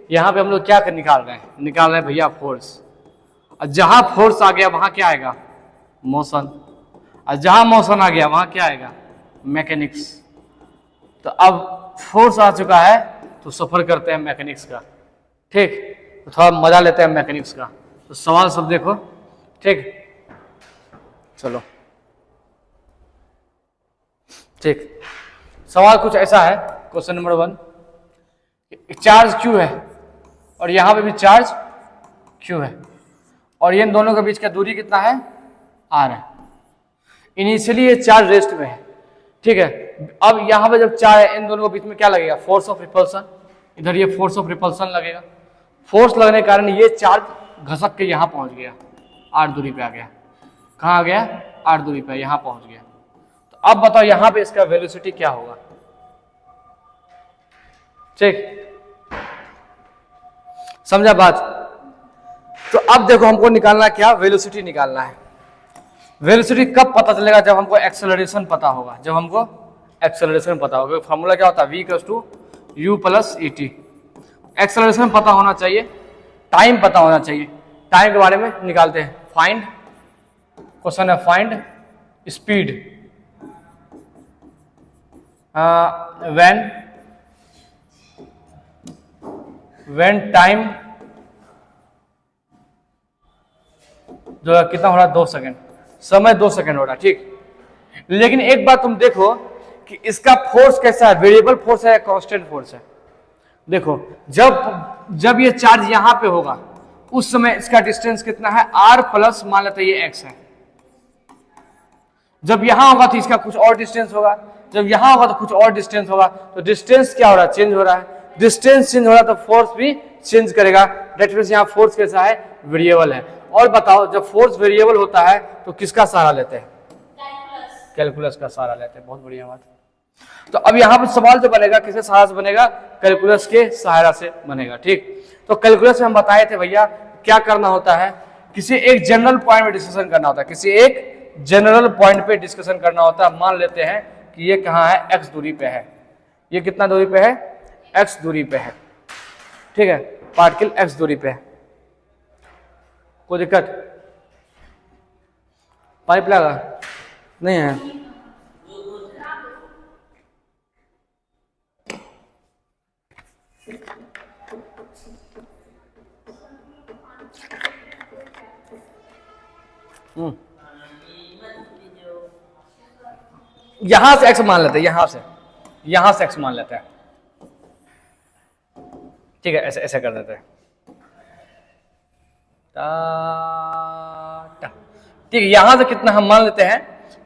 यहाँ पे हम लोग क्या निकाल रहे हैं? निकाल रहे हैं भैया फोर्स। और जहां फोर्स आ गया वहां क्या आएगा? मोशन। और जहां मोशन आ गया वहां क्या आएगा? मैकेनिक्स। तो अब फोर्स आ चुका है तो सफर करते हैं मैकेनिक्स का। ठीक, तो थोड़ा मजा लेते हैं मैकेनिक्स का। तो सवाल सब देखो। ठीक, चलो ठीक। सवाल कुछ ऐसा है, क्वेश्चन नंबर 1, चार्ज Q है और यहां पे भी चार्ज Q है और इन दोनों के बीच का दूरी कितना है? R है। इनिशियली ये चार्ज रेस्ट में है। ठीक है, अब यहां पे जब चार्ज इन दोनों के बीच में क्या लगेगा? Force of repulsion. इधर ये फोर्स ऑफ रिपल्सन लगेगा। फोर्स लगने के कारण ये चार्ज घसक के यहां पहुंच गया, R दूरी पे आ गया। कहां आ गया? R दूरी पे, यहां पहुंच गया। तो अब बताओ यहां पे इसका वेलोसिटी क्या होगा? ठीक, समझा बात? तो अब देखो हमको निकालना क्या? वेलोसिटी निकालना है। वेलोसिटी कब पता चलेगा? जब हमको एक्सेलरेशन पता होगा। जब हमको एक्सेलरेशन पता होगा। फॉर्मूला क्या होता है? v = u + et। एक्सेलरेशन पता होना चाहिए, टाइम पता होना चाहिए। टाइम के बारे में निकालते हैं। फाइंड, क्वेश्चन है फाइंड स्पीड व्हेन टाइम जो कितना हो रहा है? 2 सेकेंड। समय 2 सेकेंड हो रहा है। ठीक, लेकिन एक बात तुम देखो कि इसका फोर्स कैसा है? वेरिएबल फोर्स है या कांस्टेंट फोर्स है? देखो जब ये चार्ज यहां पे होगा उस समय इसका डिस्टेंस कितना है? r प्लस मान लेते हैं ये x है। जब यहां होगा तो इसका कुछ और डिस्टेंस होगा, जब यहां होगा तो कुछ और डिस्टेंस होगा। तो डिस्टेंस क्या हो रहा है? चेंज हो रहा है। डिस्टेंस चेंज हो रहा है तो फोर्स भी चेंज करेगा। दैट मींस यहां फोर्स कैसा है? वेरिएबल है। और बताओ जब फोर्स वेरिएबल होता है तो किसका सहारा लेते हैं? कैलकुलस का सहारा लेते हैं। बहुत बढ़िया बात। तो अब यहां पर सवाल जो बनेगा किसके सहारा से बनेगा? कैलकुलस के सहारा से बनेगा। ठीक, तो कैलकुलस में हम बताए थे भैया क्या करना होता है? किसी एक जनरल पॉइंट में डिस्कशन करना होता है। किसी एक जनरल पॉइंट पे डिस्कशन करना होता है। मान लेते हैं कि ये कहां है? x दूरी पे है। ये कितना दूरी पे है? x दूरी पे है। ठीक है, पार्टिकल x दूरी पे है। कोई दिक्कत? पाइप लगा नहीं है? यहां से x मान लेते हैं। यहां से x मान लेते हैं। ठीक है, ऐसे ऐसे कर देते हैं। ठीक है, यहां से कितना हम मान लेते हैं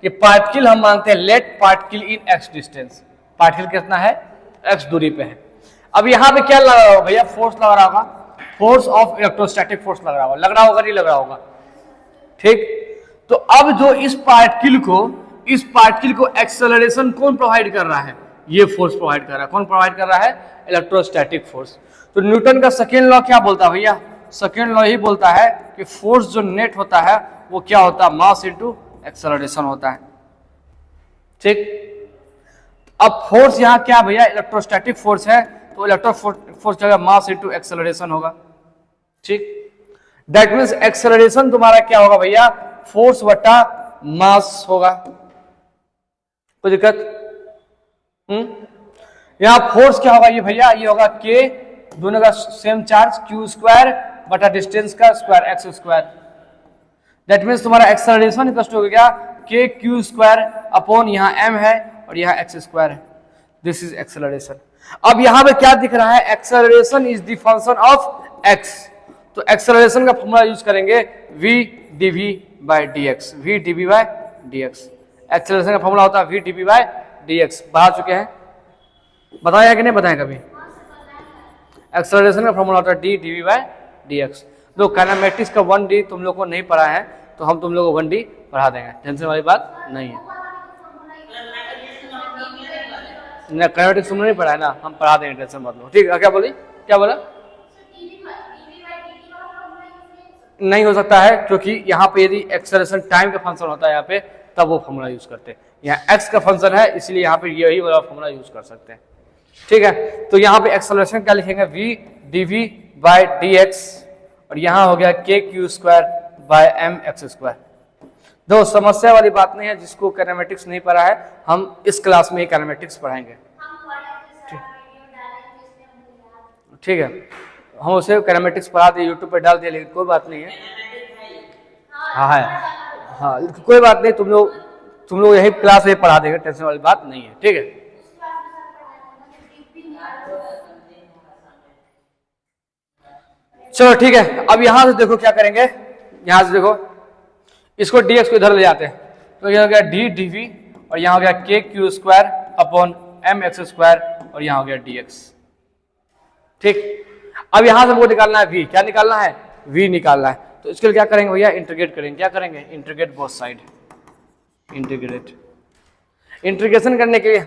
कि पार्टिकल हम मानते हैं let particle in x distance. Particle कितना है? x दूरी पे है। अब यहां पे क्या लग रहा होगा भैया? फोर्स लग रहा होगा। फोर्स ऑफ इलेक्ट्रोस्टैटिक फोर्स लग रहा होगा। लग रहा होगा नहीं लग रहा होगा? ठीक, तो अब जो इस पार्टिकल को एक्सेलरेशन कौन प्रोवाइड कर रहा है? ये फोर्स प्रोवाइड कर रहा है। कौन प्रोवाइड कर रहा है? Electrostatic force. तो न्यूटन का सेकेंड लॉ क्या बोलता है भैया? सेकेंड लॉ ही बोलता है कि फोर्स जो नेट होता है वो क्या होता है? मास इनटू एक्सेलरेशन होता है। ठीक, अब फोर्स यहां क्या भैया? इलेक्ट्रोस्टैटिक फोर्स है, तो इलेक्ट्रोस्टैटिक फोर्स जो है मास इनटू एक्सेलरेशन होगा। ठीक, दैट मींस एक्सेलरेशन तुम्हारा क्या होगा भैया? फोर्स बटा मास होगा। कोई दिक्कत? यहां फोर्स क्या होगा ये भैया? ये होगा k, दोनों का सेम चार्ज, q² बटा डिस्टेंस का स्क्वायर, x²। दैट मींस तुम्हारा एक्सेलरेशन इक्वल हो गया k q² अपॉन यहां m है और यहां x² है। This is acceleration. अब यहां पे क्या दिख रहा है? Acceleration is the function of x। तो एक्सेलरेशन का फॉर्मूला यूज करेंगे v dv/dx। v dv/dx acceleration का फॉर्मूला होता है v dv/dx। बता चुके हैं? बताया कि नहीं बताया कभी? एक्सेलरेशन का फॉर्मूला होता है d dv/dx। तो काइनेमेटिक्स का 1D तुम लोग को नहीं पढ़ा है तो हम तुम लोग को 1D पढ़ा देंगे। टेंशन वाली बात नहीं है। काइनेमेटिक्स तुमने नहीं पढ़ा है ना, हम पढ़ा देंगे, टेंशन मत लो। ठीक है, क्या बोली? क्या बोला? नहीं हो सकता है क्योंकि यहाँ पे यदि एक्सेलरेशन टाइम का फंक्शन होता है यहाँ पे तब वो फॉर्मूला यूज करते हैं। यहाँ x का फंक्शन है इसलिए यहाँ पे यही वाला फॉर्मूला यूज कर सकते हैं। ठीक है, तो यहाँ पे एक्सेलरेशन क्या लिखेंगे? v d by d x, और यहाँ हो गया k q square by m x square. दो समस्या वाली बात नहीं है, जिसको कैनामेटिक्स नहीं पढ़ा है हम इस क्लास में ही कैनामेटिक्स पढ़ाएंगे, ठीक है। हम उसे कैनामेटिक्स पढ़ा दिए, यूट्यूब पे डाल दिए, लेकिन कोई बात नहीं है। हाँ है, हाँ कोई बात नहीं, तुम लोग यही क्लास में पढ़ा देंगे, टेंशन वाली बात नहीं है, ठीक है। चलो ठीक है, अब यहां से देखो क्या करेंगे, यहां से देखो इसको dx को इधर ले जाते हैं, तो यह हो गया डी डी और यहां हो गया k q square upon m x square, और यहां हो गया dx, ठीक। अब यहां से हमको निकालना है v, क्या निकालना है, v निकालना है। तो इसके लिए क्या करेंगे भैया, इंटीग्रेट करेंगे, क्या करेंगे, integrate both side, integrate. Integration करने के लिए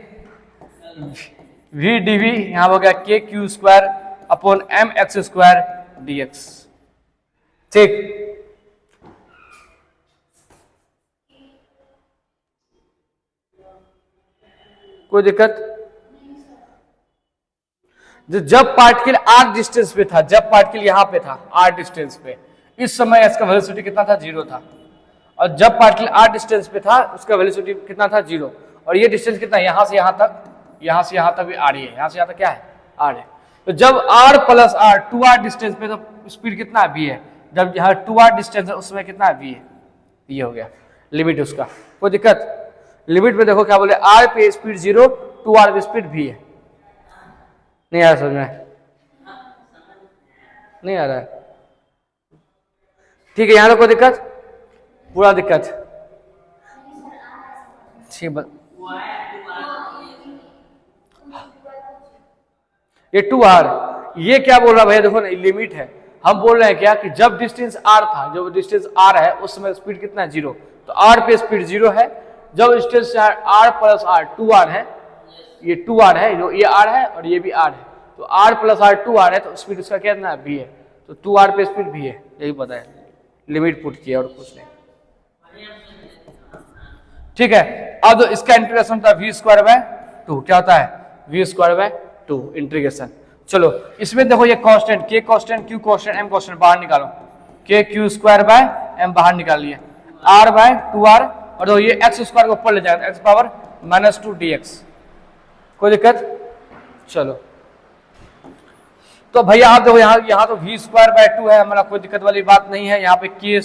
v dv यहां हो गया k q square upon m x square dx, ठीक। कोई दिक्कत? जब पार्टिकल आर डिस्टेंस पे था, जब पार्टिकल यहां पे था आर डिस्टेंस पे, इस समय इसका वेलोसिटी कितना था, 0 था। और जब पार्टिकल आर डिस्टेंस पे था उसका वेलोसिटी कितना था, 0। और ये डिस्टेंस कितना है, यहां से यहां तक, यहां से यहां तक भी आर ही है, यहां से यहां तक क्या है, आर है। तो जब r plus are 2r distance पे, तो स्पीड कितना है, v है। जब यहाँ 2r डिस्टेंस है उस समय कितना है, v है। ये हो गया लिमिट उसका, कोई दिक्कत? लिमिट में देखो क्या बोले, r पे स्पीड 0, 2r पे स्पीड v है। नहीं आ रहा समझ में, नहीं आ रहा है, ठीक है। यहाँ कोई दिक्कत, पूरा दिक्कत, ठीक। ये 2r, ये क्या बोल रहा भैया, देखो ना लिमिट है। हम बोल रहे हैं क्या कि जब डिस्टेंस r था, जब डिस्टेंस r है उस समय स्पीड कितना है, 0। तो r पे स्पीड 0 है। जब distance r plus r 2r है, ये 2r है, जो ये r है और ये भी r है, तो r प्लस r 2r है, तो स्पीड उसका कितना है, v है। तो 2r पे स्पीड v है, यही पता है, लिमिट पुट किया और कुछ नहीं, ठीक है। अब इसका इंटीग्रेशन था v स्क्वायर बाय 2, क्या होता है, v स्क्वायर बाय 2 इंटीग्रेशन। चलो इसमें देखो ये constant, k constant, q constant, m constant बाहर निकालो, k Q square bye m बाहर निकाल लिए, r बाय 2r, और तो ये x स्क्वायर को ऊपर ले जाएगा, x पावर -2 dx, कोई दिक्कत? चलो तो भैया आप देखो यहाँ तो v स्क्वायर बाय 2 है हमारा, कोई दिक्कत वाली बात नहीं है। यहाँ पे k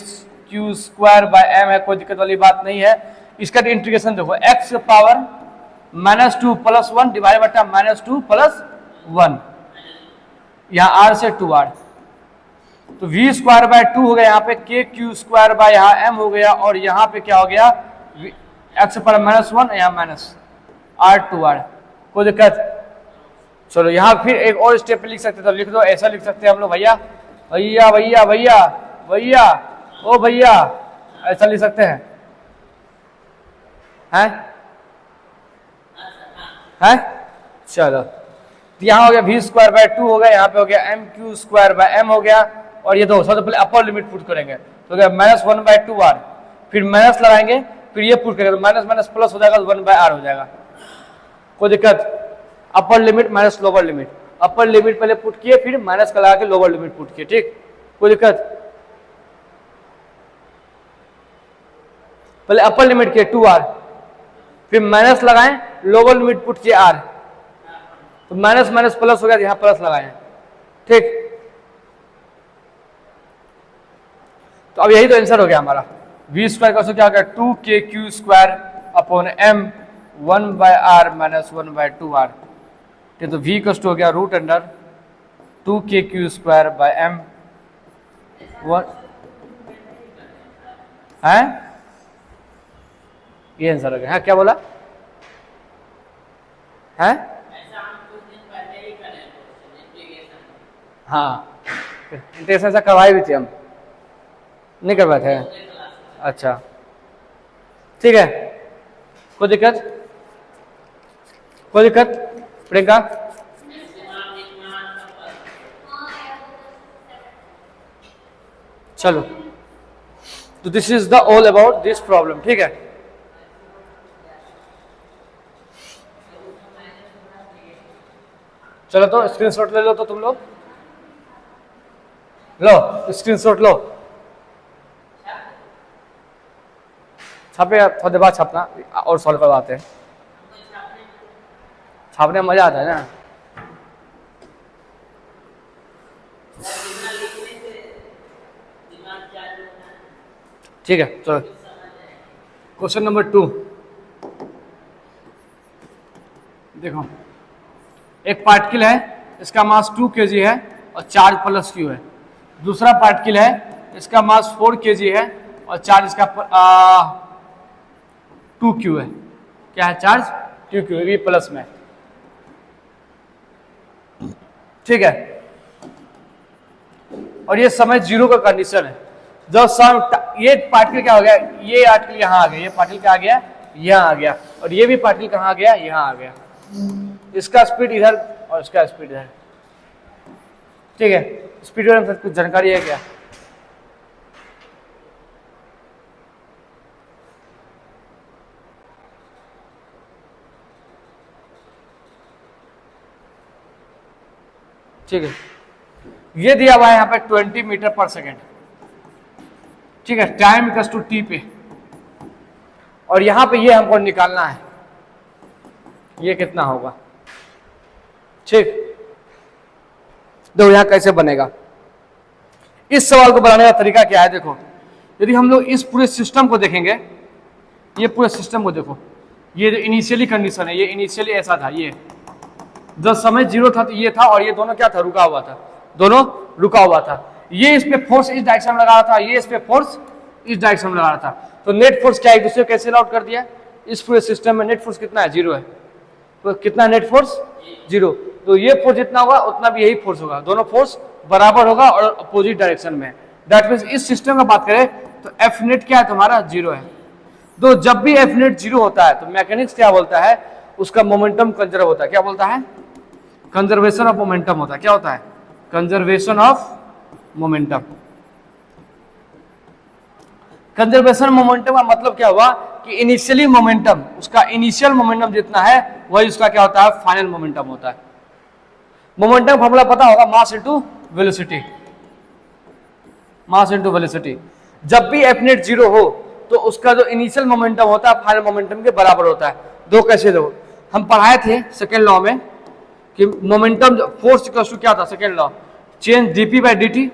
Q square bye m है, कोई दिक्कत वाली बात नहीं है। इसका इंटीग्रेशन देखो, x पावर -2 प्लस 1 डिवाइड बटा -2 प्लस 1, यहाँ r से 2r, तो v स्क्वायर बाय 2 हो गया, यहाँ पे k क्यू स्क्वायर बाय यहाँ m हो गया, और यहाँ पे क्या हो गया, x पर -1, यहाँ माइनस r2r, कोई दिक्कत? चलो यहाँ फिर एक और स्टेप लिख सकते, तो लिख दो, ऐसा लिख सकते हैं हम लोग, भैया भैया भैया भैया भैया ओ भैया, ऐसा लिख सकते हैं, हैं? चलो यहाँ हो गया v स्क्वायर बाय 2 हो गया, यहाँ पे हो गया m Q square bye m हो गया, और ये दो सबसे पहले अपर लिमिट पुट करेंगे, तो हो गया -1 बाय 2r, फिर माइनस लगाएंगे, फिर ये पुट करेंगे, तो माइनस माइनस प्लस हो जाएगा, 1 बाय r हो जाएगा, कोई दिक्कत? Upper limit minus lower limit, upper limit पहले पुट किए, फिर माइनस का लगा के लोअर लिमिट पुट किए, ठीक, कोई दिक्कत? पहले अपर लिमिट किए 2r, फिर माइनस लगाएं, लोअर लिमिट पुट किए r, तो माइनस माइनस प्लस हो गया, यहां प्लस लगाए, ठीक। तो अब यही तो आंसर हो गया हमारा, v स्क्वायर का क्या हो गया, 2k q square upon m 1 by r minus 1 by 2r, ठीक। तो v कस्ट हो गया √2k q square bye m 1 है, ये आंसर हो गया। हाँ क्या बोला है? हाँ इंटीग्रेशन ऐसा करवाए भी थे हम, नहीं करवाए थे? अच्छा ठीक है, कोई दिक्कत? कोई दिक्कत प्रियंका? चलो तो this is the all about this problem, ठीक है। चलो तो स्क्रीनशॉट ले लो तो तुम लोग। लो स्क्रीनशॉट लो, छापे थोड़ी देर बाद छापना और सॉल्व करवाते हैं, छापने में मजा आता है ना। ठीक है चलो क्वेश्चन नंबर 2 देखो, एक पार्टिकल है, इसका मास 2 kg है और चार्ज प्लस q है। दूसरा पार्टिकल है, इसका मास 4 kg है और चार्ज इसका 2q है। क्या है चार्ज? 2q भी प्लस में। ठीक है, और ये समय 0 का कंडीशन है। जब ये पार्टिकल क्या हो गया, ये पार्टिकल यहाँ आ गया, ये पार्टिकल क्या आ गया, यहाँ आ गया, और ये भी पार्टिकल कहाँ आ गया, यहाँ आ गया। इसका स्पीड इधर और इसका स्पीड इधर। ठीक है, स्पीड में कुछ जानकारी है क्या? ठीक है, ये दिया हुआ है यहाँ पे 20 मीटर पर सेकेंड। ठीक है, टाइम इक्वल्स टू टी पे, और यहां पे ये हमको निकालना है, ये कितना होगा। ठीक, देखो यहां कैसे बनेगा। इस सवाल को बनाने का तरीका क्या है, देखो यदि हम लोग इस पूरे सिस्टम को देखेंगे, ये पूरे सिस्टम को देखो, ये जो इनिशियली कंडीशन है, ये इनिशियली ऐसा था, ये जब समय 0 था तो ये था, और ये दोनों क्या था, रुका हुआ था, दोनों रुका हुआ था। ये इस पे फोर्स इस डायरेक्शन में लगा रहा था, ये इस पे फोर्स इस डायरेक्शन में लगा रहा था। तो नेट फोर्स क्या, एक दूसरे को कैंसिल आउट कर दिया। इस पूरे सिस्टम में नेट फोर्स कितना है, 0 है। तो कितना नेट फोर्स, 0। तो ये फोर्स जितना होगा उतना भी यही फोर्स होगा, दोनों फोर्स बराबर होगा और अपोजिट डायरेक्शन में। दैट मीन्स इस सिस्टम का बात करें तो एफ नेट क्या है तुम्हारा, 0 है। तो जब भी एफ नेट 0 होता है तो मैकेनिक्स क्या बोलता है, उसका मोमेंटम कंजर्व होता है। क्या बोलता है? कंजर्वेशन ऑफ मोमेंटम होता है। क्या होता है? Conservation of momentum. Conservation momentum का मतलब क्या हुआ कि इनिशियली मोमेंटम, उसका इनिशियल मोमेंटम जितना है वही उसका क्या होता है, फाइनल मोमेंटम होता है। मोमेंटम फॉर्मूला पता होगा, mass into velocity, mass into velocity. जब भी एफ नेट 0 हो तो उसका जो इनिशियल मोमेंटम होता है फाइनल मोमेंटम के बराबर होता है। दो कैसे दो, हम पढ़ाए थे सेकेंड लॉ में कि मोमेंटम फोर्स इक्वल टू क्या था, second law, change dp by dt,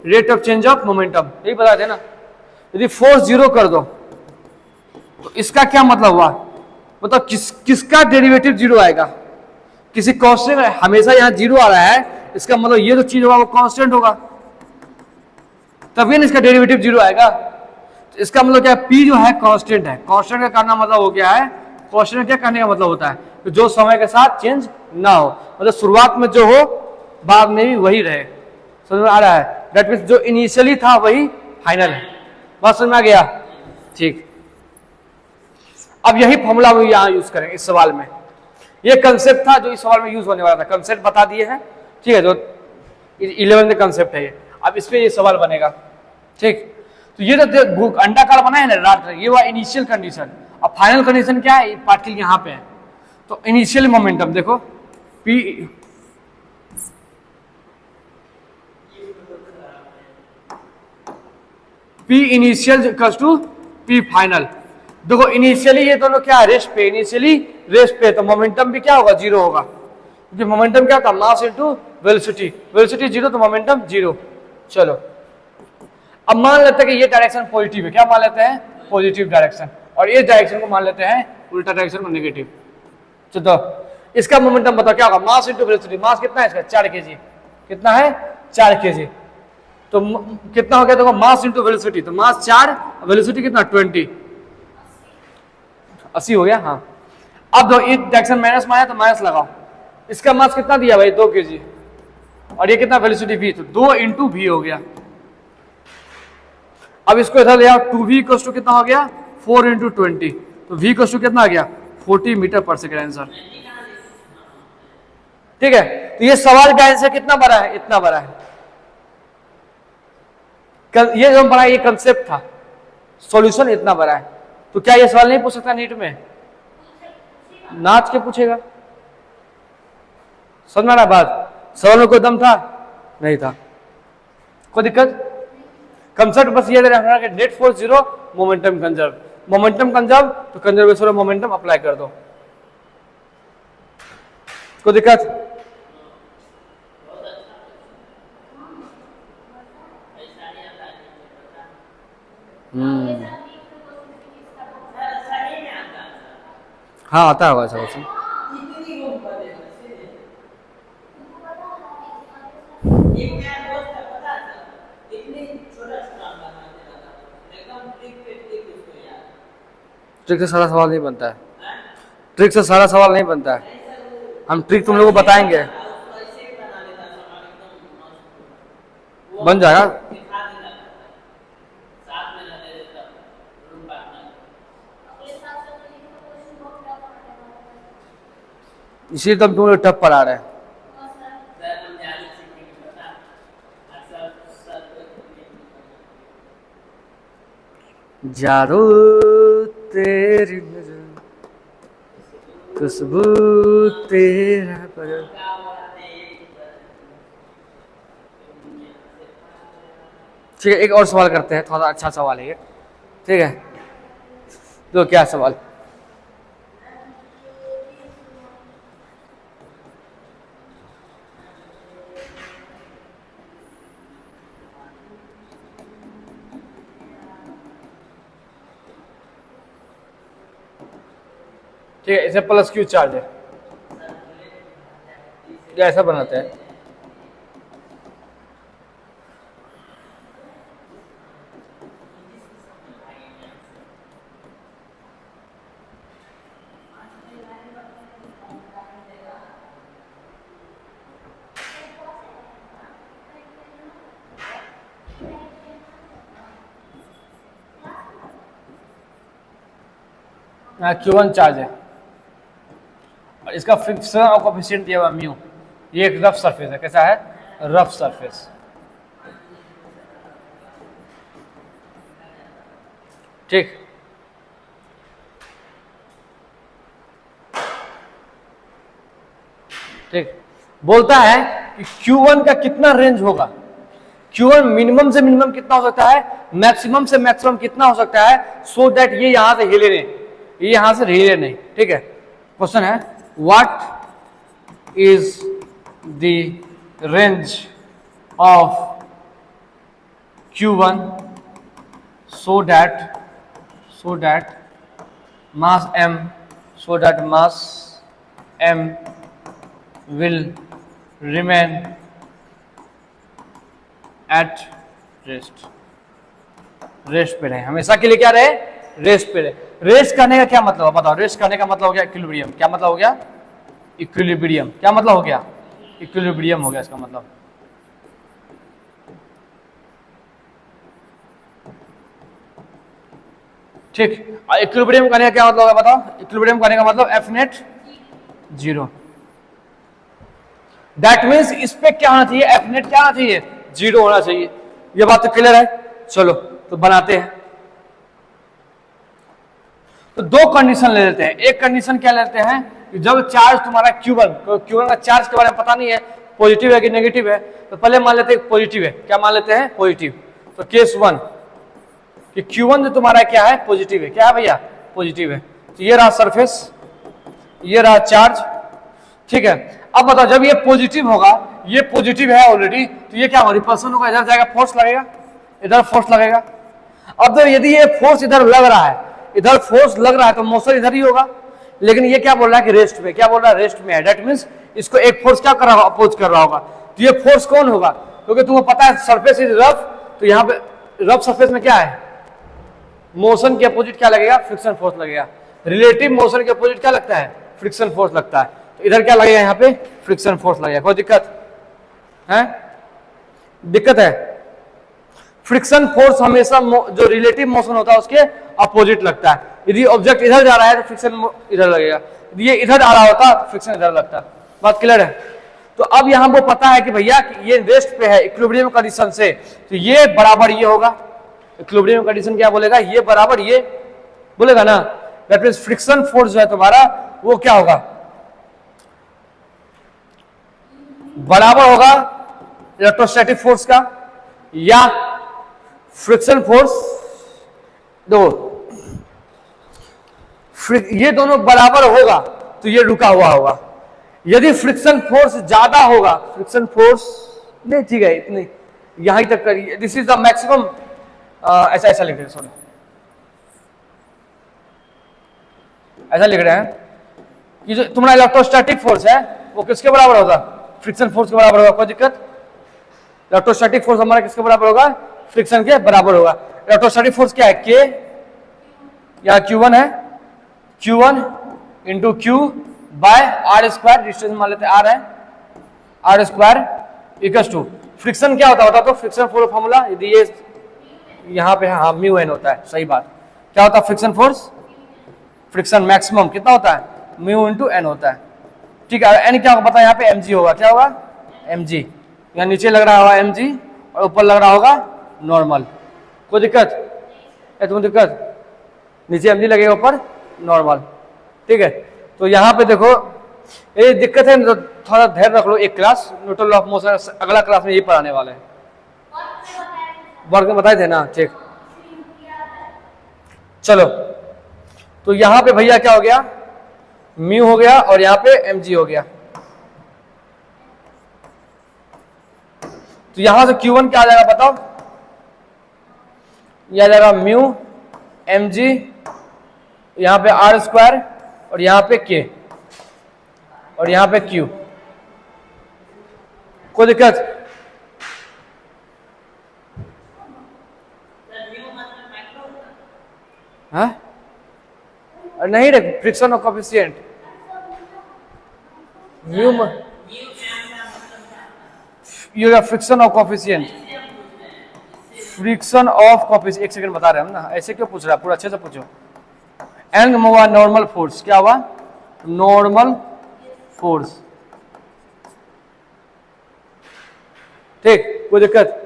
rate of change of momentum, यही बताए थे ना। यदि फोर्स 0 कर दो तो इसका क्या मतलब हुआ, मतलब किसका डेरिवेटिव 0 आएगा, किसी कांस्टेंट। हमेशा यहाँ 0 आ रहा है, इसका मतलब ये जो चीज होगा वो कांस्टेंट होगा, तभी ना इसका डेरिवेटिव 0 आएगा। इसका मतलब क्या, P जो है कांस्टेंट है। कांस्टेंट का करना मतलब हो गया है, कांस्टेंट क्या करने का मतलब होता है कि जो समय के साथ चेंज ना हो, मतलब शुरुआत में जो हो बाद में भी वही रहे। समझ में आ रहा है? दैट मीन्स जो इनिशियली था वही फाइनल है। बात समझ में आ गया? ठीक, अब यही फॉर्मूला हम यहाँ यूज करेंगे इस सवाल में। ये कंसेप्ट था जो इस सवाल में यूज होने वाला था, कंसेप्ट बता दिए हैं। ठीक है, जो 11th में कंसेप्ट है ये, अब इस पे ये सवाल बनेगा। ठीक, तो ये जो अंडाकार बना है ना राट, ये हुआ इनिशियल कंडीशन। अब फाइनल कंडीशन क्या है, पार्टिकल यहाँ पे है, तो इनिशियल मोमेंटम देखो P initial equals to P final. देखो इनिशियली ये दोनों क्या है, रेस्ट पे, इनिशियली रेस्ट पे, तो मोमेंटम भी क्या होगा, 0 होगा, क्योंकि मोमेंटम क्या था, मास इनटू वेलोसिटी, वेलोसिटी 0 तो मोमेंटम 0। चलो अब मान लेते हैं कि ये डायरेक्शन पॉजिटिव है। क्या मान लेते हैं, पॉजिटिव डायरेक्शन, और इस डायरेक्शन को मान लेते हैं उल्टा डायरेक्शन को नेगेटिव। तो इसका मोमेंटम बताओ क्या होगा, मास इनटू वेलोसिटी। मास कितना है इसका, 4 kg। कितना है, 4 kg। तो कितना हो गया देखो, मास इनटू वेलोसिटी, तो मास 4, वेलोसिटी कितना 20, 80 हो गया। हाँ, अब दो इस डायरेक्शन माइनस में आया तो माइनस लगाओ। इसका मास कितना दिया भाई, 2 kg, और ये कितना वेलोसिटी v, तो 2 इंटू v हो गया। अब इसको इधर ले आओ, 2v इक्वल्स टू कितना हो गया, 4 इंटू 20, तो v इक्वल्स टू कितना आ गया, 40 मीटर पर सेकेंड आंसर। ठीक है, तो ये सवाल का आंसर कितना बड़ा है, इतना बड़ा है। ये जो हम पढ़ा ये कंसेप्ट था, सॉल्यूशन इतना बड़ा है। तो क्या ये सवाल नहीं पूछ सकता नीट में, नाच के पूछेगा। समझ में आ रहा बात, सवाल में कोई दम था नहीं था। कोई दिक्कत? कंसेप्ट बस ये रखना कि net force zero, momentum conserve, momentum conserve तो कंजर्वेशन ऑफ मोमेंटम अप्लाई कर दो। कोई दिक्कत? हाँ आता होगा सर उसमें। ट्रिक से सारा सवाल नहीं बनता है, ट्रिक से सारा सवाल नहीं बनता है, हम ट्रिक तुम लोगों को बताएंगे, बन जाएगा। इसीलिए तो हम तुम लोग टफ पढ़ा रहे हैं। जारो तेरी नजर, खुशबू तेरा पर। ठीक है, एक और सवाल करते हैं, थोड़ा अच्छा सवाल है ये, ठीक है। तो क्या सवाल? ठीक है, इसे प्लस क्यू चार्ज है, या ऐसा बनाते हैं। Q1 चार्ज है और इसका फ्रिक्शन और कोएफिशिएंट दिया हुआ म्यू। ये एक रफ सरफेस है, कैसा है? Rough surface. ठीक, ठीक, बोलता है कि Q1 का कितना रेंज होगा, Q1 मिनिमम से मिनिमम कितना हो सकता है, मैक्सिमम से मैक्सिमम कितना हो सकता है, सो दैट ये यहां से हिले नहीं, ये यहां से हिले नहीं। ठीक है, क्वेश्चन है what is the range of Q1 so that mass m will remain at rest पे रहे, हमेशा के लिए क्या रहे? रेस्ट पे रहे। रेस्ट करने का क्या मतलब है बताओ? रेस्ट करने का मतलब हो गया इक्विलिब्रियम। क्या मतलब हो गया? इक्विलिब्रियम। क्या मतलब हो गया? इक्विलिब्रियम हो गया इसका मतलब। ठीक, इक्विलिब्रियम करने का क्या मतलब होगा बताओ? इक्विलिब्रियम करने का मतलब F net zero. That means इस पे क्या होना चाहिए? एफ नेट क्या होना चाहिए? जीरो होना चाहिए। ये बात तो क्लियर है? चलो तो बनाते हैं। तो दो कंडीशन ले लेते हैं। एक कंडीशन क्या लेते हैं कि जब चार्ज तुम्हारा Q1 का चार्ज के बारे में पता नहीं है पॉजिटिव है कि नेगेटिव है, तो पहले मान लेते हैं पॉजिटिव है। क्या मान लेते हैं? पॉजिटिव। तो केस 1 कि Q1 जो तुम्हारा क्या है? पॉजिटिव है। क्या है भैया? पॉजिटिव है। तो ये रहा सरफेस, ये रहा चार्ज। ठीक है, अब बताओ जब ये पॉजिटिव होगा, ये पॉजिटिव है ऑलरेडी, तो ये क्या होगा? रिपल्सन होगा, इधर जाएगा, फोर्स लगेगा, इधर फोर्स लगेगा। अब तो यदि ये फोर्स इधर लग रहा है, इधर फोर्स लग रहा है, तो मोशन इधर ही होगा। लेकिन ये क्या बोल रहा है कि रेस्ट में, क्या बोल रहा है? रेस्ट में है। दैट मींस इसको एक फोर्स क्या कर रहा होगा? अपोज कर रहा होगा। तो ये फोर्स कौन होगा? क्योंकि तुमको पता है सरफेस इज रफ, तो यहाँ पे रफ सरफेस में क्या है? मोशन के अपोजिट क्या लगेगा? फ्रिक्शन फोर्स लगेगा। रिलेटिव मोशन के अपोजिट क्या लगता है? फ्रिक्शन फोर्स लगता है। तो इधर क्या लगेगा? यहाँ पे फ्रिक्शन फोर्स लगेगा। कोई दिक्कत है? दिक्कत है? फ्रिक्शन फोर्स हमेशा जो रिलेटिव मोशन होता है उसके अपोजिट लगता है। यदि ऑब्जेक्ट इधर जा रहा है तो फ्रिक्शन इधर लगेगा, यदि ये इधर आ रहा होता तो फ्रिक्शन इधर लगता। बात क्लियर है? तो अब यहां वो पता है कि भैया कि ये रेस्ट पे है इक्विलिब्रियम कंडीशन से, तो ये बराबर ये होगा। इक्विलिब्रियम कंडीशन क्या बोलेगा? ये बराबर ये बोलेगा ना। दैट मींस फ्रिक्शन फोर्स जो है तुम्हारा वो क्या होगा? बराबर होगा इलेक्ट्रोस्टैटिक फोर्स का। या फ्रिक्शन फोर्स, दो ये दोनों बराबर होगा तो ये रुका हुआ होगा। यदि फ्रिक्शन फोर्स ज्यादा होगा, फ्रिक्शन फोर्स नहीं, ठीक है, इतनी यहां तक करिए, दिस इज द मैक्सिमम, ऐसा ऐसा लिख रहे हैं, सॉरी ऐसा लिख रहे हैं कि जो तुम्हारा इलेक्ट्रोस्टैटिक फोर्स है वो किसके बराबर होगा, फ्रिक्शन फोर्स के बराबर होगा। कोई दिक्कत, इलेक्ट्रोस्टैटिक फोर्स हमारा किसके बराबर होगा, फ्रिक्शन के बराबर होगा। इलेक्ट्रोस्टैटिक फोर्स क्या है, के या Q1 है, Q1 into q by r square, distance मान लेते हैं आर है, r square equal to friction क्या होता है, तो फ्रिक्शन फोर्स फॉर्मूला यदि ये यहां पे हाँ म्यू एन होता है, सही बात। क्या होता है फ्रिक्शन फोर्स, फ्रिक्शन मैक्सिमम कितना होता है, म्यू इंटू एन होता है, ठीक है। एन क्या होगा पता है, यहाँ पे mg होगा, क्या होगा mg, यहाँ नीचे लग रहा होगा mg और ऊपर लग रहा होगा नॉर्मल। कोई दिक्कत है, तुम्हें दिक्कत, नीचे mg लगेगा ऊपर नॉर्मल, ठीक है। तो यहाँ पे देखो ये दिक्कत है तो थोड़ा ध्यान रख लो, एक class Newton law of motion, अगला क्लास में यही पढ़ाने वाले हैं, वर्ग में बताए थे ना, ठीक। चलो तो यहाँ पे भैया क्या हो गया, म्यू हो गया और यहाँ पे mg हो गया। तो यहां से Q1 क्या आ जाएगा बताओ, यह आ जाएगा म्यू mg, यहां पे आर स्क्वायर और यहां पे k और यहां पे q। कोई दिक्कत, हाँ नहीं रे, फ्रिक्शन ऑफ कोफिशिएंट म्यू, ये friction of coefficient, friction of coefficient, एक सेकंड बता रहे हैं हम ना, ऐसे क्यों पूछ रहा है, पूरा अच्छे से पूछो। एंड हुआ नॉर्मल फोर्स, क्या हुआ नॉर्मल फोर्स, ठीक। कोई दिक्कत,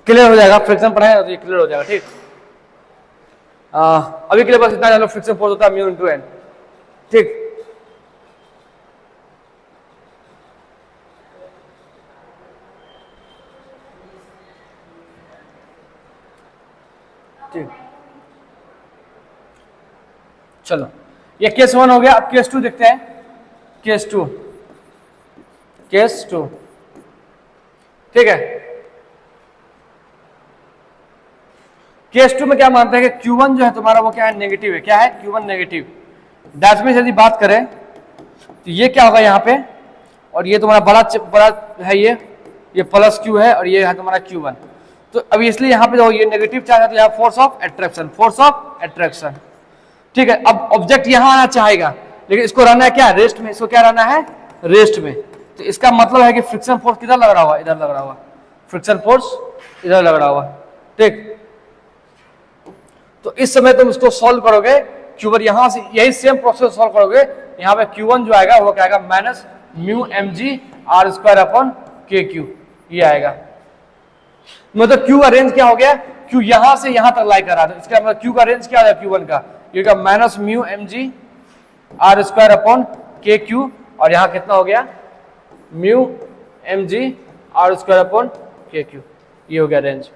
क्लियर हो जाएगा, फ्रिक्शन पढ़ाएगा तो ये क्लियर हो जाएगा, ठीक। अभी के लिए बस इतना जानो, फ्रिक्शन फोर्स होता है म्यू इंटू एन, ठीक। ठीक, चलो ये केस 1 हो गया। अब केस 2 देखते हैं, केस 2, केस 2, ठीक है। केस 2 में क्या मानते हैं कि Q1 जो है तुम्हारा वो क्या है, नेगेटिव है, क्या है Q1 नेगेटिव। दैट मींस यदि बात करें तो ये क्या होगा यहाँ पे, और ये तुम्हारा बड़ा है, ये प्लस Q है और ये है तुम्हारा Q1। तो अब इसलिए यहाँ पे जो ये नेगेटिव चार्ज है तो यहाँ force of attraction, force of attraction, ठीक है। अब ऑब्जेक्ट यहाँ आना चाहेगा लेकिन इसको रहना है क्या, रेस्ट में, इसको क्या रहना है, रेस्ट में। तो इसका मतलब है कि फ्रिक्शन फोर्स किधर लग रहा हुआ, इधर लग रहा हुआ, फ्रिक्शन फोर्स इधर लग रहा हुआ, ठीक। तो इस समय तुम इसको सॉल्व करोगे, Q1 यहां से यही सेम प्रोसेस सॉल्व करोगे, यहाँ पे Q1 जो आएगा वो क्या आएगा, minus mu mg r square upon k q, ये आएगा। मतलब Q का रेंज क्या हो गया, Q यहां से यहां तक लाई कर रहा था, इसका मतलब Q का रेंज क्या है Q1 का, ये का minus mu mg r square upon k q, और यहां कितना हो गया mu mg r square upon k q, ये हो गया रेंज,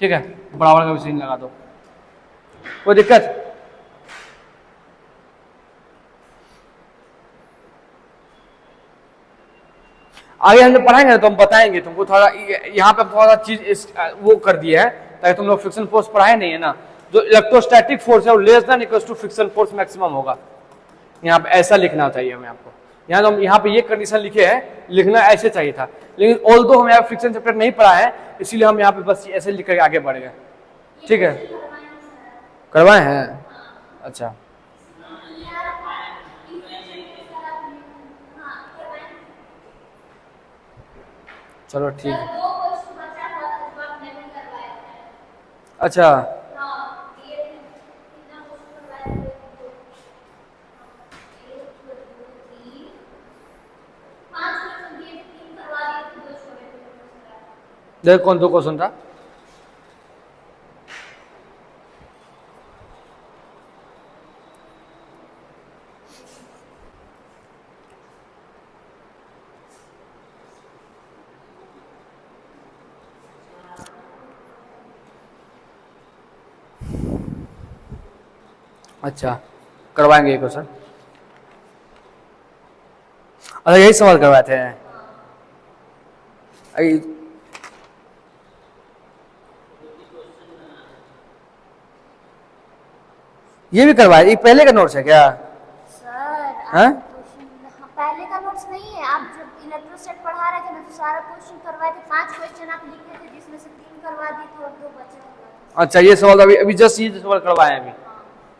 ठीक है। बराबर का मशीन लगा दो, कोई दिक्कत, आगे हम पढ़ाएंगे तो हम बताएंगे तुमको, थोड़ा यहाँ पे थोड़ा चीज वो कर दिया है ताकि तुम लोग फ्रिक्शन फोर्स पढ़ाए नहीं है ना, जो इलेक्ट्रोस्टैटिक फोर्स है वो less than equal to friction force maximum होगा। यहाँ पे ऐसा लिखना चाहिए हमें, आपको यहाँ तो हम यहाँ पे ये कंडीशन लिखे हैं, लिखना ऐसे चाहिए था, लेकिन ऑल दो हम यहाँ फ्रिक्शन चैप्टर नहीं पढ़ा है इसीलिए हम यहाँ पे बस ऐसे लिख कर आगे बढ़ गए, ठीक है। करवाए हैं, अच्छा चलो ठीक है, अच्छा देख कौन दो क्वेश्चन था, अच्छा, करवाएंगे ये क्वेश्चन। अच्छा, यही सवाल करवाए थे। ये भी करवाए, ये पहले का नोट्स है क्या सर? हाँ? पहले का नोट्स नहीं है। आप जब इलेक्ट्रोस्टैट पढ़ा रहे थे ना तो सारा क्वेश्चन करवाए थे। 5 क्वेश्चन आप लिखे थे जिसमें से 3 करवा दिए थे और 2 बचे थे। अच्छा, ये सवाल अभी अभी जस्ट ये सवाल करवाए हैं अभी।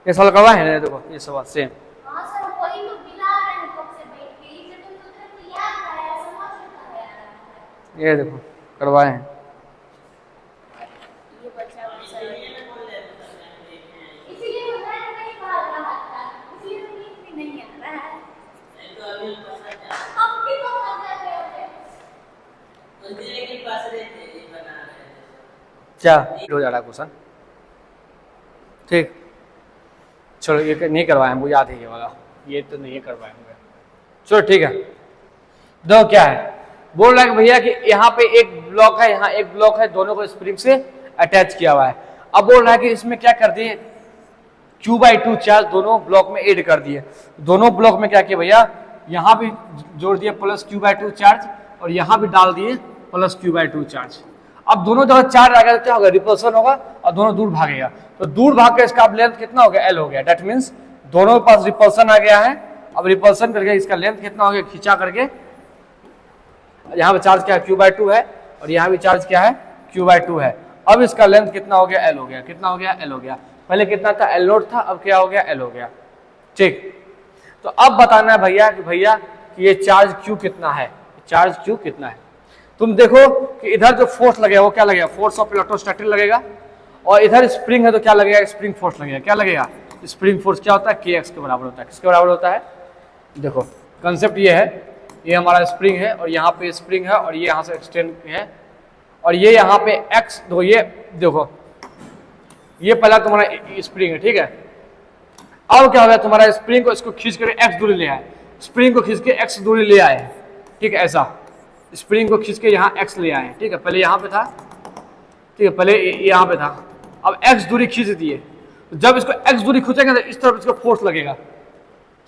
ये सवाल करवाए हैं, देखो ये सवाल सेम। हाँ सर, वही तो मिला रहे हैं बुक से देख के। इसे तो सोच रहे थे याद है, समझ में आया। ये देखो करवाए हैं। ये बच्चा वैसा इसीलिए वो ध्यान नहीं पा रहा था, इसलिए तो नींद भी नहीं आ रहा है। अब भी तो आ जाते होते क्या हो जा रहा है क्वेश्चन? ठीक, चलो ये नहीं करवाए, वो याद है ये वाला, ये तो नहीं करवाए होंगे। चलो ठीक है। दो क्या है, बोल रहा है कि भैया कि यहाँ पे एक ब्लॉक है, यहाँ एक ब्लॉक है, दोनों को स्प्रिंग से अटैच किया हुआ है। अब बोल रहा है कि इसमें क्या कर दिए, Q/2 चार्ज दोनों ब्लॉक में ऐड कर दिए। दोनों ब्लॉक में क्या किया भैया, यहाँ भी जोड़ दिए प्लस Q/2 चार्ज और यहाँ भी डाल दिए प्लस Q/2 चार्ज। अब दोनों जगह चार्ज आ गया तो क्या होगा, रिपल्सन होगा और दोनों दूर भागेगा। तो दूर भाग के इसका अब लेंथ कितना हो गया, L हो गया। डेट मीन्स दोनों के पास रिपल्सन आ गया है। अब रिपल्सन करके इसका लेंथ कितना हो गया, खींचा करके यहाँ पे चार्ज क्या है, Q/2 है और यहाँ भी चार्ज क्या है, Q/2 है। अब इसका लेंथ कितना हो गया, L हो गया। कितना हो गया, L हो गया। पहले कितना था, L0 था, अब क्या हो गया, L हो गया। ठीक, तो अब बताना है भैया कि ये चार्ज Q कितना है, चार्ज Q कितना है। तुम देखो कि इधर जो फोर्स लगेगा वो क्या लगेगा, फोर्स ऑफ इलेक्ट्रोस्टैटिक लगेगा, और इधर स्प्रिंग है तो क्या लगेगा, स्प्रिंग फोर्स लगेगा। क्या लगेगा, स्प्रिंग फोर्स क्या होता है, kx के बराबर होता है। किसके बराबर होता है, देखो कंसेप्ट ये है, ये हमारा स्प्रिंग है और यहाँ पे स्प्रिंग है और ये यहाँ से एक्सटेंड है और ये यहाँ पे x, देखो ये देखो ये पहला तुम्हारा स्प्रिंग है, ठीक है। अब क्या हो गया, तुम्हारा स्प्रिंग को इसको खींच कर x दूरी ले आए, स्प्रिंग को खींच के x दूरी ले आए, ठीक है। ऐसा स्प्रिंग को खींच के यहाँ x ले आए, ठीक है। पहले यहाँ पे था, ठीक है, पहले यहाँ पे था, अब x दूरी खींच दिए। तो जब इसको x दूरी खींचेंगे तो इस तरफ इसको फोर्स लगेगा,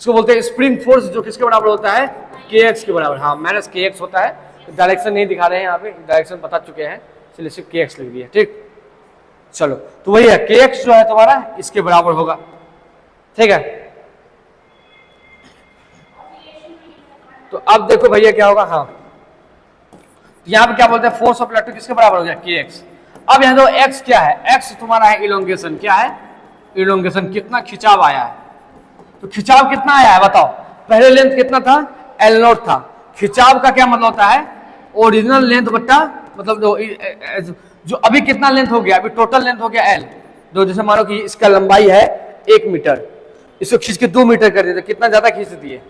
इसको बोलते हैं स्प्रिंग फोर्स, जो किसके बराबर होता है, kx के बराबर। हाँ, माइनस kx होता है। डायरेक्शन नहीं दिखा रहे हैं यहाँ पे, डायरेक्शन बता चुके हैं, इसलिए सिर्फ kx लिख दिया, ठीक। चलो, तो वही है, kx जो है तुम्हारा इसके बराबर होगा, ठीक है। तो अब देखो भैया क्या होगा, हाँ यहाँ पे क्या बोलते हैं, फोर्स ऑफ इलेक्ट्रिक किसके बराबर हो गया, kx। अब यहाँ दो x क्या है, x तुम्हारा है इलोंगेशन, क्या है, इलोंगेशन, कितना खिंचाव आया है। तो खिंचाव कितना आया है बताओ, पहले लेंथ कितना था, L0 था। खिंचाव का क्या मतलब होता है, ओरिजिनल लेंथ बट्टा मतलब जो अभी कितना लेंथ हो गया, अभी टोटल लेंथ हो गया L। जो जैसे मानो कि इसका लंबाई है 1 मीटर, इसको खींच के 2 मीटर कर दिए, तो कितना ज्यादा खींच दिए,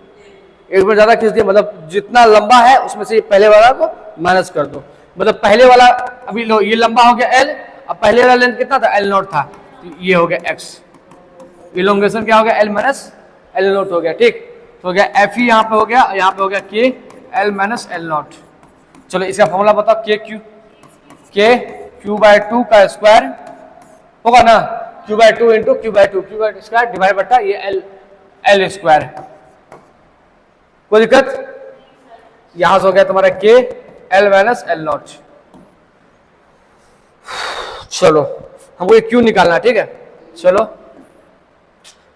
1 मीटर ज्यादा खींच दिए। मतलब जितना लंबा है उसमें से पहले वाला को माइनस कर दो, मतलब पहले वाला अभी लो ये लंबा हो गया L, अब पहले वाला लेंथ कितना था, L0 था, तो ये हो गया x। इलोंगेशन क्या हो गया, L माइनस L0 हो गया, ठीक। तो हो गया F यहाँ पे हो गया, यहाँ पे हो गया K L माइनस L0। चलो इसका फॉर्मूला बताओ, K Q/2 का स्क्वायर होगा ना, Q/2 into Q/2 square divide बटा ये L स्क्वायर। कोई दिक्कत, यहां से हो गया तुम्हारा K L माइनस L0। चलो हमको ये Q निकालना, ठीक है। चलो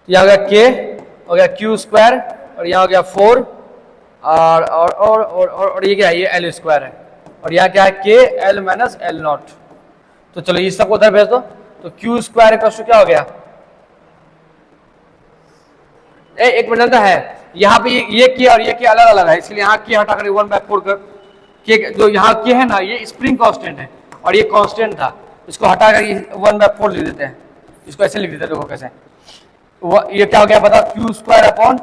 यह हो गया K, हो गया Q स्क्वायर और यहाँ हो गया 4 और ये क्या है, ये L स्क्वायर है और यहाँ क्या है, K L माइनस L0। तो चलो इस सबको उधर भेज दो, तो Q स्क्वायर का क्या हो गया, एक मिनट है, यहाँ पे ये K और ये K अलग अलग है, इसलिए यहाँ K हटा कर 1/4 कर, K जो यहाँ K है ना, ये स्प्रिंग कांस्टेंट है और ये कांस्टेंट था, इसको हटा कर 1/4 लिख देते हैं, इसको ऐसे लिख देते हैं, देखो कैसे। ये क्या हो गया बता, Q square upon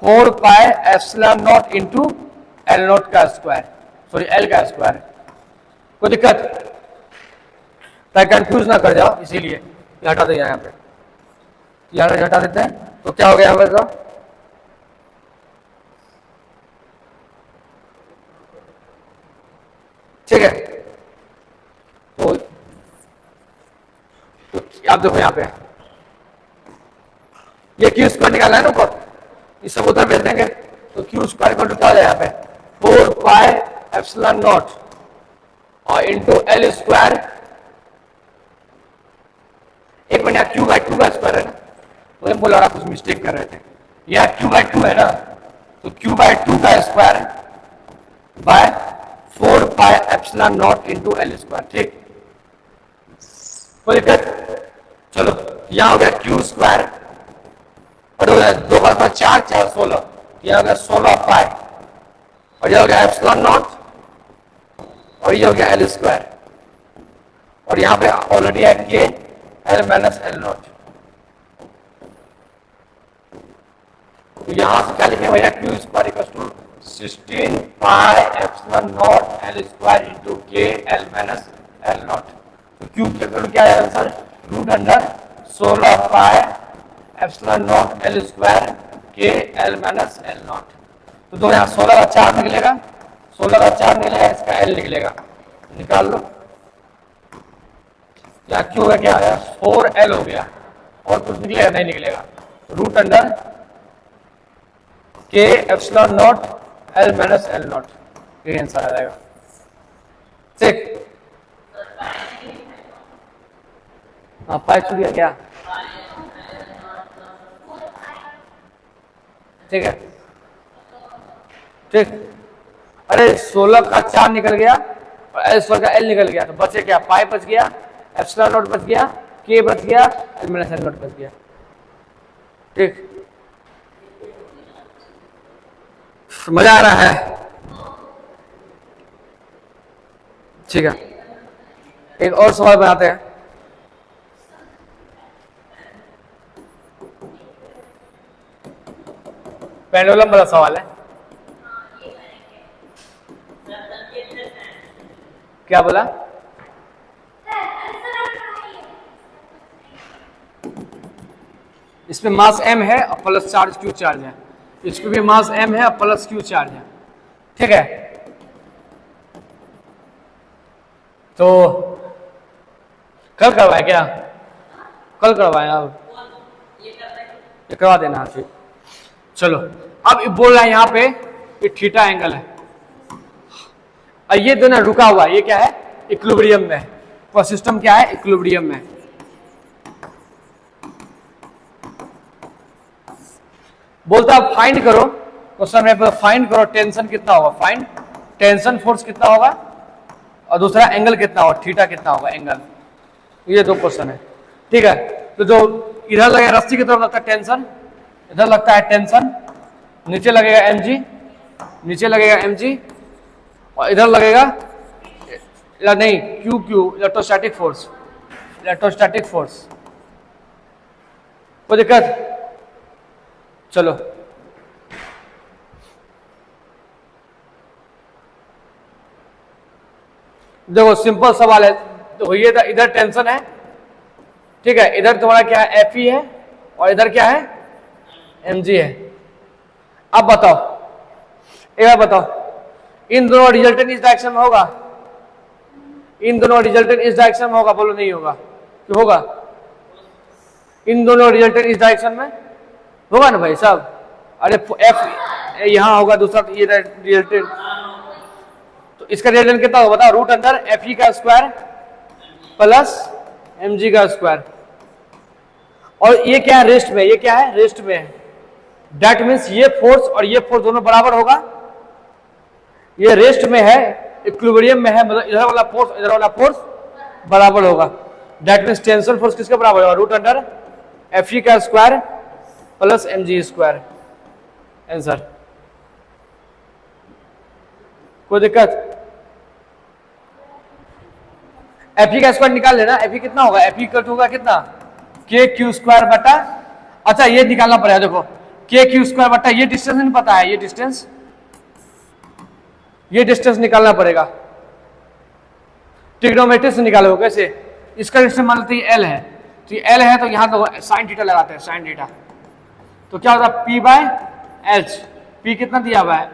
4 pi epsilon not into L0 का स्क्वायर, सॉरी L का स्क्वायर। कोई दिक्कत, ताकि कंफ्यूज ना कर जाओ, इसीलिए ये हटा दो, यहाँ पे यहाँ हटा देते हैं। तो क्या हो गया हमारे तो, ठीक है। तो आप देखो यहाँ पे ये क्यू स्क्वायर निकालना है ना ऊपर, इस सब उधर भेज देंगे तो क्यू स्क्वायर इक्वल टू क्या हो जाए यहाँ पे 4 पाई एप्सिलॉन नॉट और इंटू एल स्क्वायर, एक मिनट क्यू बाई 2 का स्क्वायर है ना, तो बोला रहा कुछ मिस्टेक कर रहे थे, यहाँ क्यू बाई 2 है ना, तो क्यू बाई 2 का square by 4 pi epsilon not into L square. ठीक, कोई दिक्कत? चलो यहाँ हो गया क्यू स्क्वायर और हो गया 2 का 4 4 16, यहाँ हो गया 16 पाई और यह हो गया एप्सिलॉन नॉट और ये हो गया एल स्क्वायर और यहाँ पे ऑलरेडी है के एल माइनस एल नॉट। तो यहाँ से क्या लिखेंगे भैया q square equal to 16 pi epsilon naught l square into k l minus l naught. तो क्यू के क्या है answer root under 16 pi epsilon naught l square k l minus l naught. तो दो यहाँ 16 का 4 निकलेगा, 16 का 4 निकलेगा, इसका एल निकलेगा, निकाल लो। या क्यू है क्या आया 4L हो गया और कुछ निकलेगा नहीं निकलेगा, रूट अंडर के epsilon naught L minus l not, ये आंसर आ जाएगा। ठीक, हाँ पाई छूट गया क्या? ठीक है, ठीक। अरे 16 का 4 निकल गया और एल स्क्वायर का एल निकल गया, तो बचे क्या? पाई बच गया, एप्सिलॉन नॉट बच गया, के बच गया, एल माइनस एल नॉट बच गया। ठीक, मजा आ रहा है? ठीक है, एक और सवाल बनाते हैं। पेंडुलम वाला सवाल है, क्या बोला? इसमें मास m है और प्लस चार्ज q चार्ज है, इसमें भी मास m है और प्लस q चार्ज है। ठीक है, तो कल करवाए क्या? कल करवाए, अब ये करवा देना फिर। चलो अब बोल रहा है यहाँ पे ये थीटा एंगल है और ये दोनों रुका हुआ है, ये क्या है? इक्विलिब्रियम में है, और सिस्टम क्या है? इक्विलिब्रियम में। बोलता है फाइंड करो, क्वेश्चन में फाइंड करो टेंशन कितना होगा, फाइंड टेंशन फोर्स कितना होगा और दूसरा एंगल कितना होगा, थीटा कितना होगा एंगल। ये दो क्वेश्चन है। ठीक है, तो जो इधर लगेगा रस्सी की तरफ लगता है टेंशन, इधर लगता है टेंशन, नीचे लगेगा mg, नीचे लगेगा mg और इधर लगेगा नहीं QQ electrostatic force, electrostatic force. कोई दिक्कत? चलो देखो सिंपल सवाल है, तो ये इधर टेंशन है, ठीक है, इधर तुम्हारा क्या है Fe है और इधर क्या है mg है। अब बताओ, एक बार बताओ, इन दोनों रिजल्टेंट इस डायरेक्शन में होगा? इन दोनों रिजल्टेंट इस डायरेक्शन में होगा? बोलो नहीं होगा, क्यों होगा? इन दोनों रिजल्टेंट इस डायरेक्शन में होगा ना भाई साहब। अरे F यहाँ होगा, दूसरा ये रिजल्टेंट, तो इसका रिजल्टेंट कितना होगा बताओ? रूट अंदर Fe का स्क्वायर प्लस mg का स्क्वायर। और ये क्या है? रेस्ट में, ये क्या है? रेस्ट में है। दैट मीन्स ये फोर्स और ये फोर्स दोनों बराबर होगा, ये रेस्ट में है, इक्विलिब्रियम में है, मतलब इधर वाला फोर्स इधर वाला फोर्स बराबर होगा। दैट मीन्स टेंशन फोर्स किसके बराबर होगा? रूट अंडर Fe का square plus mg square. Answer. कोई दिक्कत? Fe का स्क्वायर निकाल लेना, Fe कितना होगा? Fe कट होगा कितना? के क्यू स्क्वायर बटा, अच्छा ये निकालना पड़ेगा, देखो के क्यू स्क्वायर बटा ये डिस्टेंस नहीं पता है, ये डिस्टेंस निकालना पड़ेगा, ट्रिग्नोमेट्री से निकालो। कैसे? इसका डिस्टेंस मान लेते हैं L है, तो ये L है तो यहाँ तो साइन थीटा लगाते हैं, साइन थीटा, तो क्या होता है P बाय H। P कितना दिया हुआ है?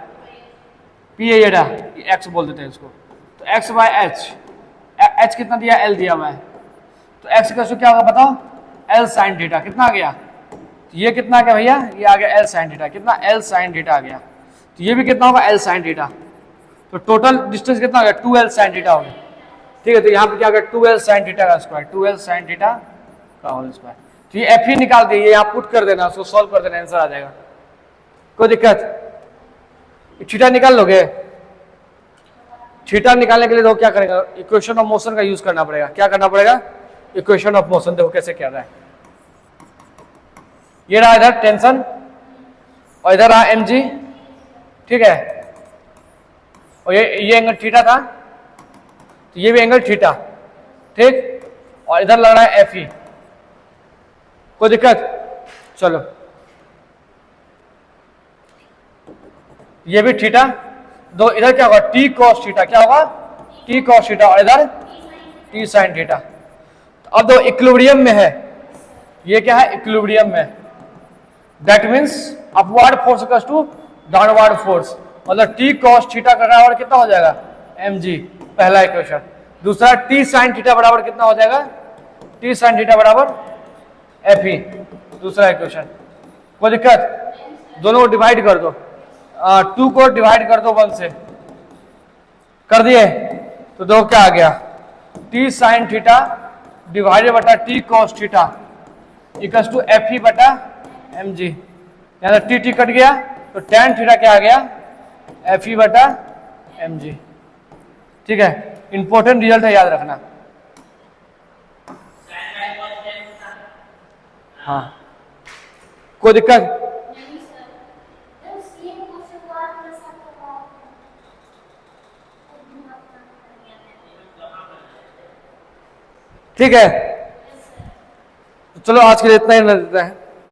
P है ये X बोल देते हैं इसको, तो X बाय H, H कितना दिया? L दिया हुआ है, तो X का क्या होगा बताओ? L साइन थीटा, कितना आ गया? तो ये कितना आ गया भैया, ये आ गया एल साइन थीटा, कितना एल साइन थीटा आ गया। तो ये भी कितना होगा एल साइन थीटा, तो टोटल डिस्टेंस कितना हो गया 2l साइन थीटा हो गया। ठीक है, तो यहाँ पे क्या हो गया 2l साइन थीटा का स्क्वायर, 2l साइन थीटा का होल स्क्वायर। तो ये एफ ही निकाल दिए, यहाँ पुट कर देना, उसको सॉल्व कर देना, आंसर आ जाएगा, कोई दिक्कत। थीटा निकाल लोगे, थीटा निकालने के लिए देखो क्या करेगा, इक्वेशन ऑफ मोशन का यूज करना पड़ेगा। क्या करना पड़ेगा, इक्वेशन ऑफ मोशन, देखो कैसे क्या रहा है। ये रहा इधर टेंशन और इधर रहा एम जी, ठीक है, और ये एंगल थीटा था, तो ये भी एंगल थीटा, ठीक, और इधर लग रहा है एफ ई, कोई दिक्कत। चलो ये भी थीटा, दो इधर क्या होगा टी कॉस थीटा, क्या होगा टी कॉस थीटा, और इधर टी साइन थीटा। अब दो इक्विलिब्रियम में है, ये क्या है इक्विलिब्रियम में, that means upward force equals to downward force, मतलब टी कॉस थीटा का बराबर कितना हो जाएगा एम जी, पहला इक्वेशन। दूसरा टी साइन थीटा बराबर कितना हो जाएगा, टी साइन थीटा बराबर एफ ई, दूसरा इक्वेशन। कोई दिक्कत, दोनों को डिवाइड कर दो, 2 को डिवाइड कर दो 1 से, कर दिए, तो दो क्या आ गया टी साइन थीटा डिवाइडेड बटा T cos theta equals to F E बटा एम जी। यहाँ टी टी कट गया, तो tan थीटा क्या आ गया एफ ई बटा एम जी। ठीक है, इंपॉर्टेंट रिजल्ट है, याद रखना। हाँ, कोई दिक्कत, ठीक है, चलो आज के लिए इतना ही देते हैं।